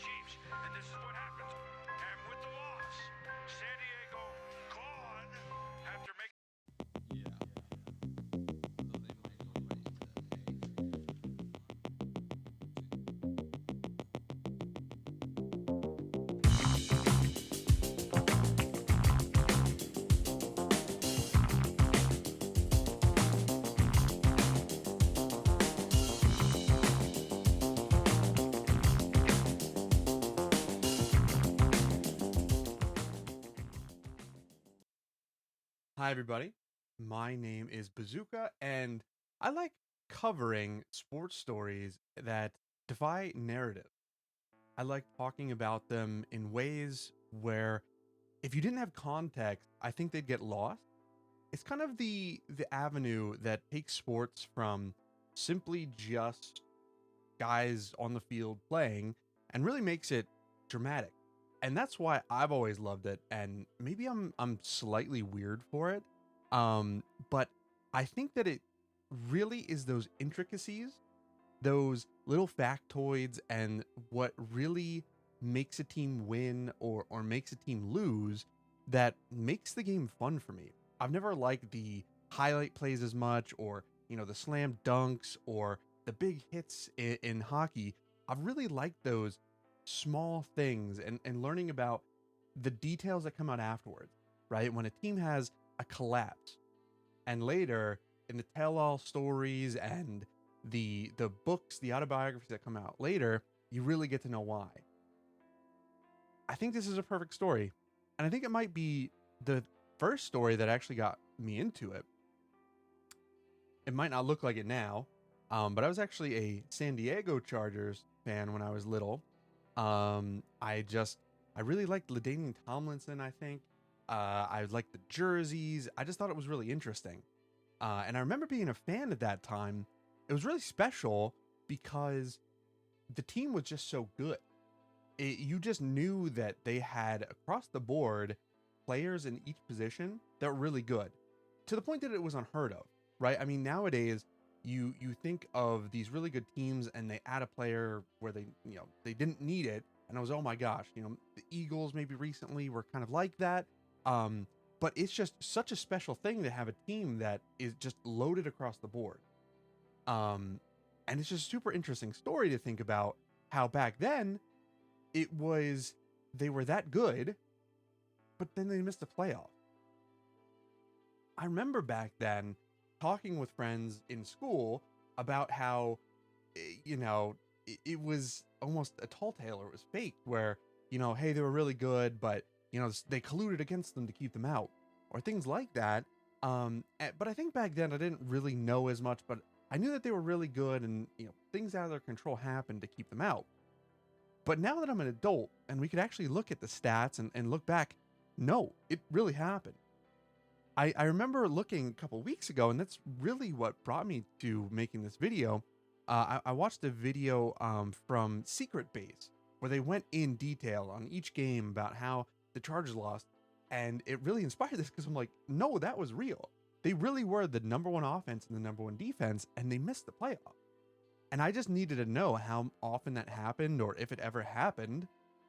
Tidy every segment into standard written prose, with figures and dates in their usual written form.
Chiefs, and this is what happens. And with the loss, San Diego gone after making. Yeah. Although they might go crazy Hi, everybody. My name is Bazooka, and I like covering sports stories that defy narrative. I like talking about them in ways where, if you didn't have context, I think they'd get lost. It's kind of the avenue that takes sports from simply just guys on the field playing and really makes it dramatic. And that's why I've always loved it, and maybe I'm slightly weird for it. But I think that it really is those intricacies, those little factoids, and what really makes a team win or makes a team lose that makes the game fun for me. I've never liked the highlight plays as much, or the slam dunks, or the big hits in hockey. I've really liked those small things, and learning about the details that come out afterwards, right? When a team has a collapse, and later in the tell-all stories and the books, the autobiographies that come out later, you really get to know why. I think this is a perfect story, and I think it might be the first story that actually got me into it. It might not look like it now, but I was actually a San Diego Chargers fan when I was little. I really liked LaDainian Tomlinson. I think I liked the jerseys. I just thought it was really interesting. And I remember being a fan at that time. It was really special because the team was just so good. You just knew that they had across the board players in each position that were really good, to the point that it was unheard of, right? I mean, nowadays you think of these really good teams and they add a player where they didn't need it, and I was, oh my gosh, the Eagles maybe recently were kind of like that. Um, but it's just such a special thing to have a team that is just loaded across the board. Um, and it's just a super interesting story to think about how back then it was they were that good, but then they missed the playoff. I remember back then talking with friends in school about how, it was almost a tall tale, or it was fake, where, hey, they were really good, but, they colluded against them to keep them out, or things like that. But I think back then I didn't really know as much, but I knew that they were really good, and, things out of their control happened to keep them out. But now that I'm an adult and we could actually look at the stats and look back, no, it really happened. I remember looking a couple weeks ago, and that's really what brought me to making this video. I watched a video from Secret Base where they went in detail on each game about how the Chargers lost, and it really inspired this because I'm like, no, that was real. They really were the number one offense and the number one defense, and they missed the playoff. And I just needed to know how often that happened or if it ever happened.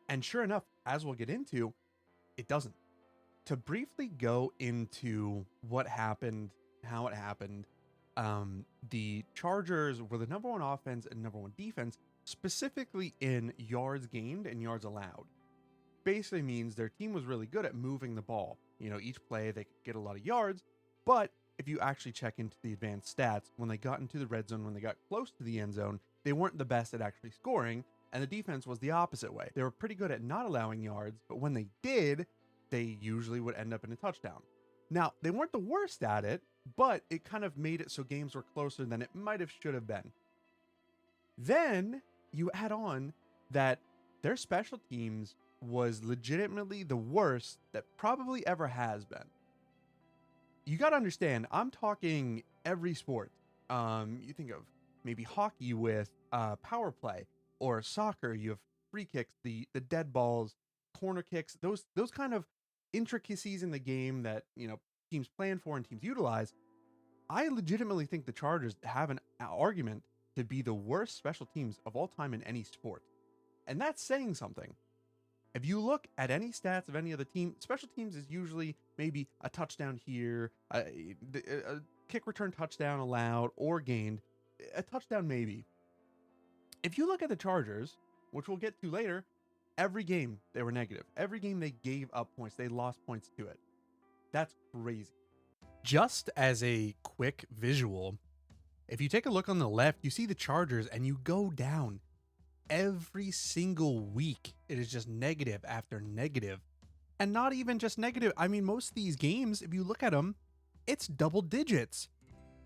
And sure enough, as we'll get into, it doesn't. To briefly go into what happened, how it happened, the Chargers were the number one offense and number one defense, specifically in yards gained and yards allowed. Basically means their team was really good at moving the ball. Each play they could get a lot of yards, but if you actually check into the advanced stats, when they got into the red zone, when they got close to the end zone, they weren't the best at actually scoring, and the defense was the opposite way. They were pretty good at not allowing yards, but when they did, they usually would end up in a touchdown. Now, they weren't the worst at it, but it kind of made it so games were closer than it might have should have been. Then you add on that their special teams was legitimately the worst that probably ever has been. You got to understand, I'm talking every sport. You think of maybe hockey with power play, or soccer, you have free kicks, the dead balls, corner kicks, those kind of intricacies in the game that, teams plan for and teams utilize. I legitimately think the Chargers have an argument to be the worst special teams of all time in any sport. And that's saying something. If you look at any stats of any other team, special teams is usually maybe a touchdown here, a kick return touchdown allowed or gained, a touchdown maybe. If you look at the Chargers, which we'll get to later, every game they were negative. Every game they gave up points. They lost points to it. That's crazy. Just as a quick visual, if you take a look on the left, you see the Chargers and you go down. Every single week, it is just negative after negative. And not even just negative. I mean, most of these games, if you look at them, it's double digits.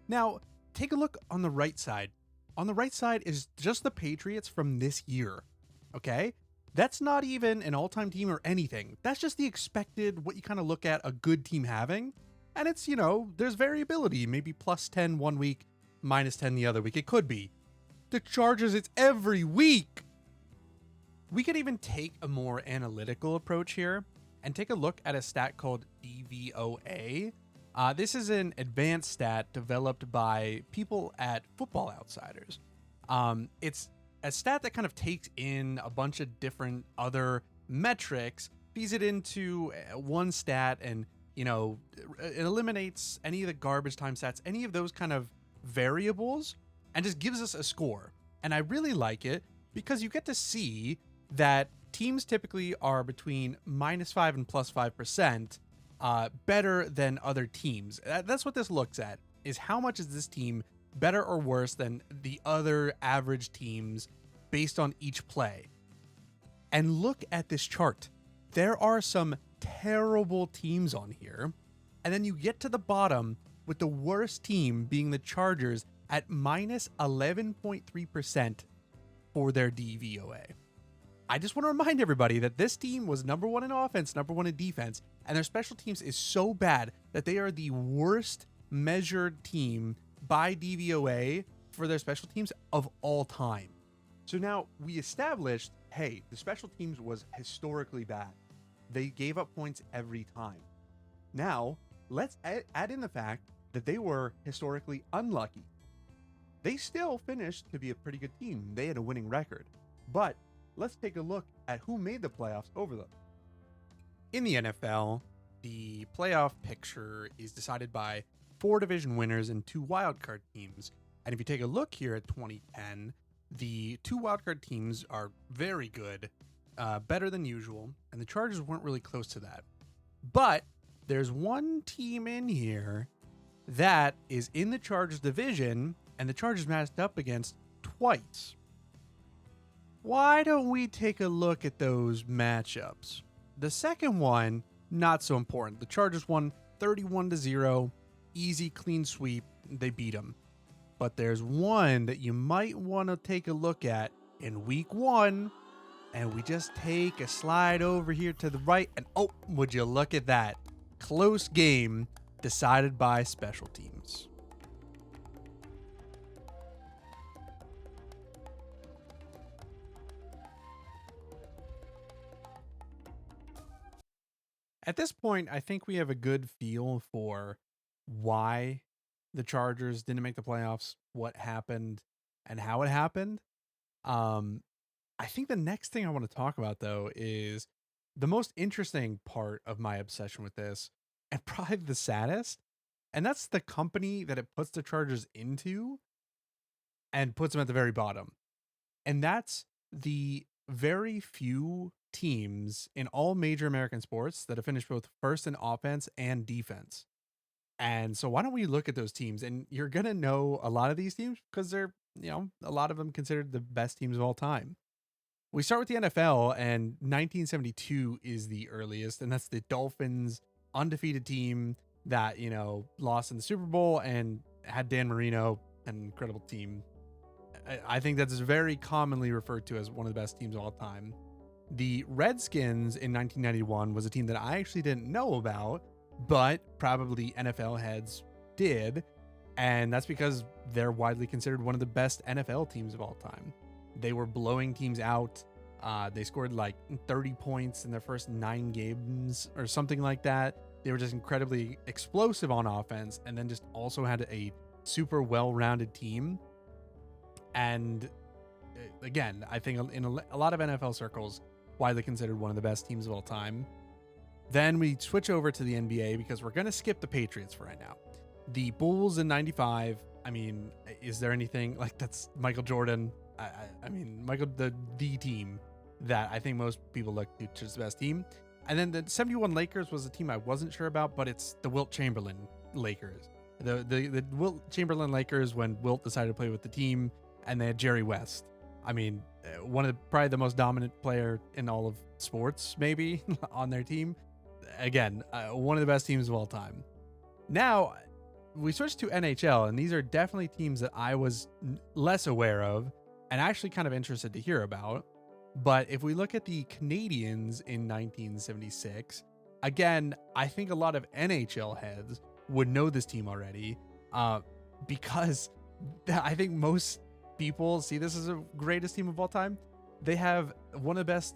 Now, take a look on the right side. On the right side is just the Patriots from this year. Okay? That's not even an all-time team or anything. That's just the expected, what you kind of look at a good team having. And it's, there's variability. Maybe plus 10 one week, minus 10 the other week. It could be. The Chargers, it's every week. We could even take a more analytical approach here and take a look at a stat called DVOA. This is an advanced stat developed by people at Football Outsiders. It's a stat that kind of takes in a bunch of different other metrics, feeds it into one stat, and it eliminates any of the garbage time stats, any of those kind of variables, and just gives us a score. And I really like it because you get to see that teams typically are between -5 and +5% better than other teams. That's what this looks at, is how much is this team better or worse than the other average teams based on each play. And look at this chart. There are some terrible teams on here. And then you get to the bottom with the worst team being the Chargers at -11.3% for their DVOA. I just want to remind everybody that this team was number 1 in offense, number 1 in defense, and their special teams is so bad that they are the worst measured team by DVOA for their special teams of all time. So now we established, hey, the special teams was historically bad. They gave up points every time. Now, let's add in the fact that they were historically unlucky. They still finished to be a pretty good team. They had a winning record. But let's take a look at who made the playoffs over them. In the NFL, the playoff picture is decided by 4 division winners and 2 wildcard teams. And if you take a look here at 2010, the 2 wildcard teams are very good, better than usual, and the Chargers weren't really close to that. But there's one team in here that is in the Chargers division, and the Chargers matched up against twice. Why don't we take a look at those matchups? The second one, not so important. The Chargers won 31-0, easy, clean sweep. They beat them. But there's one that you might want to take a look at in week 1. And we just take a slide over here to the right. And oh, would you look at that? Close game decided by special teams. At this point, I think we have a good feel for why the Chargers didn't make the playoffs, what happened, and how it happened. I think the next thing I want to talk about, though, is the most interesting part of my obsession with this, and probably the saddest, and that's the company that it puts the Chargers into and puts them at the very bottom. And that's the very few teams in all major American sports that have finished both first in offense and defense. And so why don't we look at those teams? And you're going to know a lot of these teams because they're, a lot of them considered the best teams of all time. We start with the NFL, and 1972 is the earliest, and that's the Dolphins undefeated team that, lost in the Super Bowl and had Dan Marino, an incredible team. I think that's very commonly referred to as one of the best teams of all time. The Redskins in 1991 was a team that I actually didn't know about, but probably NFL heads did. And that's because they're widely considered one of the best NFL teams of all time. They were blowing teams out. They scored like 30 points in their first 9 games or something like that. They were just incredibly explosive on offense, and then just also had a super well-rounded team. And again, I think in a lot of NFL circles, widely considered one of the best teams of all time. Then we switch over to the NBA because we're going to skip the Patriots for right now. The Bulls in 95. I mean, is there anything like that's Michael Jordan? I mean, Michael, the team that I think most people look to as the best team. And then the 71 Lakers was a team I wasn't sure about, but it's the Wilt Chamberlain Lakers. The Wilt Chamberlain Lakers when Wilt decided to play with the team, and they had Jerry West. I mean, probably the most dominant player in all of sports, maybe, on their team. Again, one of the best teams of all time. Now, we switched to NHL, and these are definitely teams that I was less aware of and actually kind of interested to hear about. But if we look at the Canadiens in 1976, again, I think a lot of NHL heads would know this team already because I think most people see this as the greatest team of all time. They have one of the best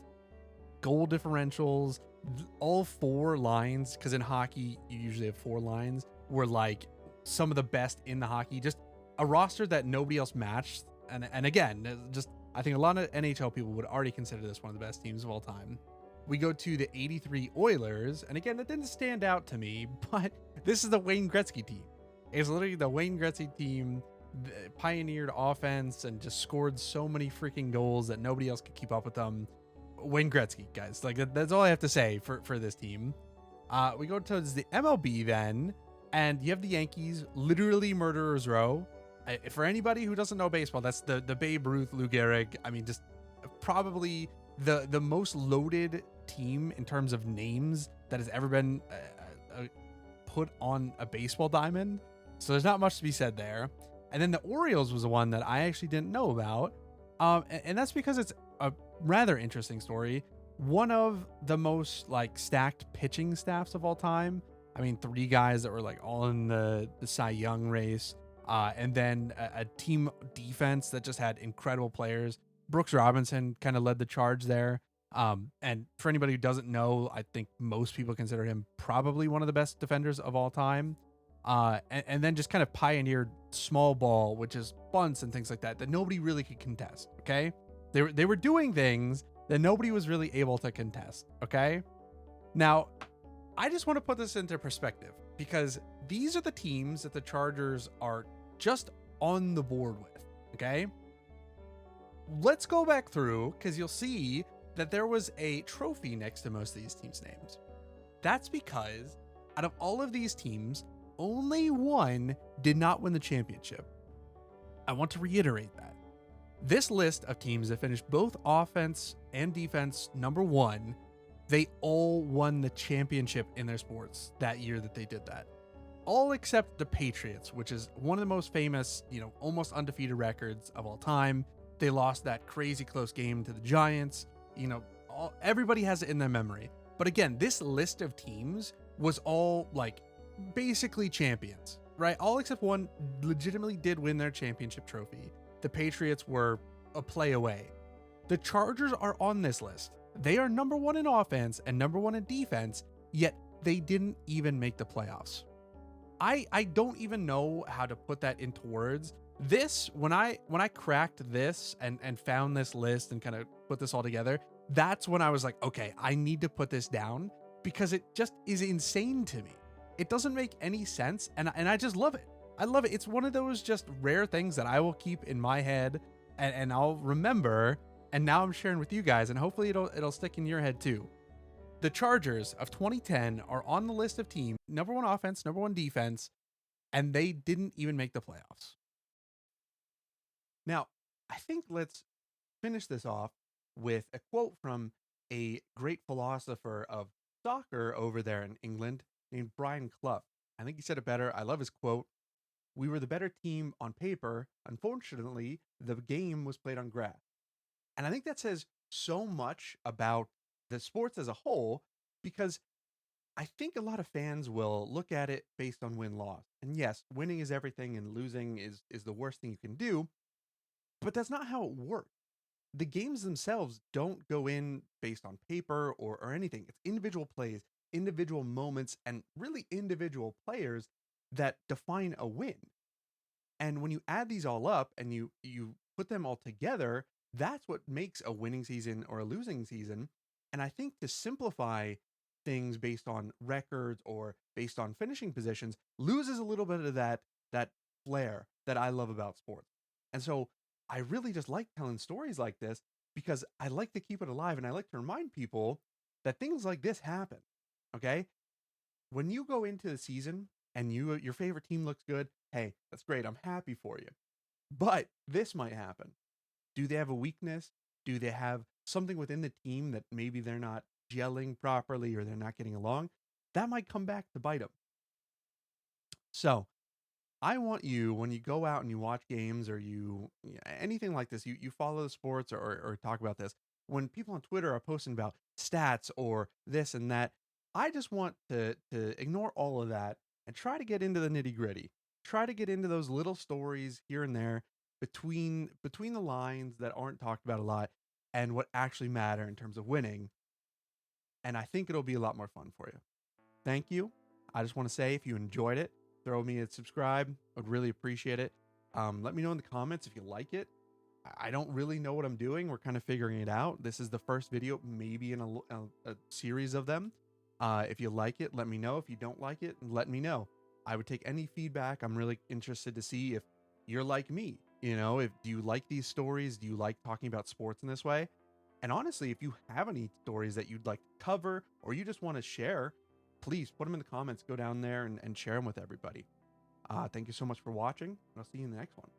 goal differentials. All four lines, because in hockey, you usually have four lines, were like some of the best in the hockey. Just a roster that nobody else matched. And again, just I think a lot of NHL people would already consider this one of the best teams of all time. We go to the 83 Oilers, and again, that didn't stand out to me, but this is the Wayne Gretzky team. It's literally the Wayne Gretzky team that pioneered offense and just scored so many freaking goals that nobody else could keep up with them. Wayne Gretzky, guys. Like, that's all I have to say for this team. We go towards the MLB then, and you have the Yankees, literally Murderer's Row. For anybody who doesn't know baseball, that's the Babe Ruth, Lou Gehrig. I mean, just probably the most loaded team in terms of names that has ever been put on a baseball diamond. So there's not much to be said there. And then the Orioles was the one that I actually didn't know about. And that's because it's a rather interesting story. One of the most like stacked pitching staffs of all time. I mean, 3 guys that were like all in the Cy Young race. And then a team defense that just had incredible players. Brooks Robinson kind of led the charge there. And for anybody who doesn't know, I think most people consider him probably one of the best defenders of all time. And then just kind of pioneered small ball, which is bunts and things like that nobody really could contest. Okay. They were doing things that nobody was really able to contest. Okay. Now, I just want to put this into perspective because these are the teams that the Chargers are just on the board with. Okay. Let's go back through because you'll see that there was a trophy next to most of these teams' names. That's because out of all of these teams, only one did not win the championship. I want to reiterate that. This list of teams that finished both offense and defense number 1, they all won the championship in their sports that year that they did that. All except the Patriots, which is one of the most famous, almost undefeated records of all time. They lost that crazy close game to the Giants. Everybody has it in their memory. But again, this list of teams was all like basically champions, right? All except one legitimately did win their championship trophy. The Patriots were a play away. The Chargers are on this list. They are number 1 in offense and number 1 in defense, yet they didn't even make the playoffs. I don't even know how to put that into words. This, when I cracked this and found this list and kind of put this all together, that's when I was like, okay, I need to put this down because it just is insane to me. It doesn't make any sense, and I just love it. I love it. It's one of those just rare things that I will keep in my head and I'll remember, and now I'm sharing with you guys, and hopefully it'll stick in your head too. The Chargers of 2010 are on the list of teams, number 1 offense, number 1 defense, and they didn't even make the playoffs. Now, I think let's finish this off with a quote from a great philosopher of soccer over there in England named Brian Clough. I think he said it better. I love his quote. "We were the better team on paper. Unfortunately, the game was played on grass." And I think that says so much about the sports as a whole, because I think a lot of fans will look at it based on win-loss. And yes, winning is everything and losing is the worst thing you can do. But that's not how it works. The games themselves don't go in based on paper or anything. It's individual plays, individual moments, and really individual players that define a win. And when you add these all up and you put them all together, that's what makes a winning season or a losing season. And I think to simplify things based on records or based on finishing positions loses a little bit of that flair that I love about sports. And so I really just like telling stories like this because I like to keep it alive and I like to remind people that things like this happen. Okay? When you go into the season and your favorite team looks good, hey, that's great. I'm happy for you. But this might happen. Do they have a weakness? Do they have something within the team that maybe they're not gelling properly or they're not getting along? That might come back to bite them. So, I want you when you go out and you watch games or anything like this, you follow the sports or talk about this. When people on Twitter are posting about stats or this and that, I just want to ignore all of that and try to get into the nitty gritty. Try to get into those little stories here and there between the lines that aren't talked about a lot and what actually matter in terms of winning. And I think it'll be a lot more fun for you. Thank you. I just want to say if you enjoyed it, throw me a subscribe. I'd really appreciate it. Let me know in the comments if you like it. I don't really know what I'm doing. We're kind of figuring it out. This is the first video, maybe in a series of them. If you like it, let me know. If you don't like it, let me know. I would take any feedback. I'm really interested to see if you're like me. You know, if do you like these stories? Do you like talking about sports in this way? And honestly, if you have any stories that you'd like to cover or you just want to share, please put them in the comments. Go down there and share them with everybody. Thank you so much for watching. And I'll see you in the next one.